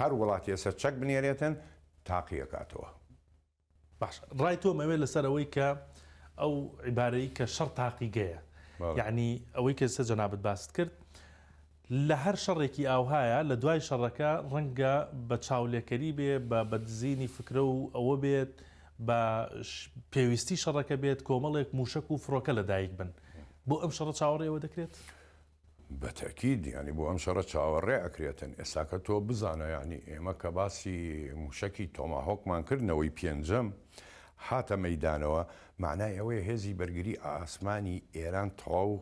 هەر وڵاتی ئێستا چەک بنێرێتن تاقیەکاتەوە. باش ڕای تۆ مەوێت لەسەر ئەوەی کە ئەو عیبارەی کە شەڕ تاقیگەیە، یعنی ئەوەی کە ئێستا جەنابەت باست کرد لە هەر شەڕێکی ئاوهایە لە دوای شەڕەکە ڕەنگە بە چاولێکەری بێ بە بەدزینی فکرە و ئەوە بێت بە پێویستی شەڕەکە بێت کۆمەڵێک موشک و فڕۆکە لەدایک بن، بۆ ئەم شەڕە چاوەڕێەوە دەکرێت؟ بەتەکید ینی بۆ ئەم شەڕە چاوەڕێ ئەکرێتن. ئێستاکە تۆ بزانە ینی ئێمە کە باسی موشکی تۆماهۆکمان کردنەوەی پێنجەم هاتە مەیدانەوە، معنای ئەوەیە هێزی بەرگری ئاسمانی ئێران تەواو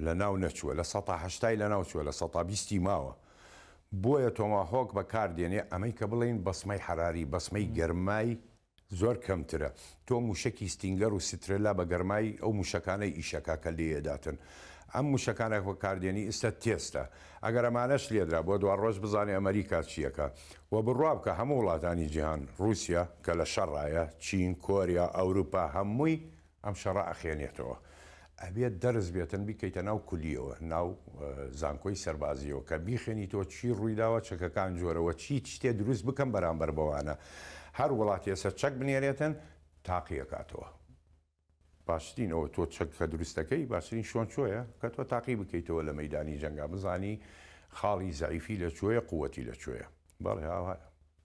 لە ناو نەچووە، لە ١٨٠ لە ناوچووە، لە ١٢٠ ماوە. بۆیە تۆماهۆک بەکاردێنێ ئەمەی کە بڵین بەسمەی حراری، بەسمەی گەرمای زۆر کەمترە. تۆ موشکی ستینگەر و سترێلا بە گەرمای ئەو موشەکانەی ئیشەکە کە لێداتن. ئەم موشەکانێک بەکاردێنی ئێستا تێستە. ئەگەر ئەمانەش لێدرا بۆ دووار ڕۆژ بزانێ ئەمریکا چیەکە و بڕوا بکە هەموو وڵاتانی جیهان، رووسیا کە لە شەڕایە، چین، کۆریا، ئەوروپا هەمووی ئەم شەڕە ئەخێنێتەوە. ئەبێت دەرز بێتن بیکەیتە ناو کولیەوە، ناو زانکۆی سەربازیەوە کە بیخێنی تۆ چی ڕوویداوە، چەکەکان جۆرەوە چی شتێ دروست بکەم بەرامبەر بەوانە. هەر وڵاتی ئێستا چەک بنێرێتن تاقیەکاتەوە. باشترینەوە تۆ چەککە دروستەکەی باشترین شۆن چۆیە کە تۆ تاقی بکەیتەوە لە مەیدانی جەنگا، بزانی خاڵی زەعیفی لەکوێیە، قووەتی لەکوێیە. بەڵێ هاوایە.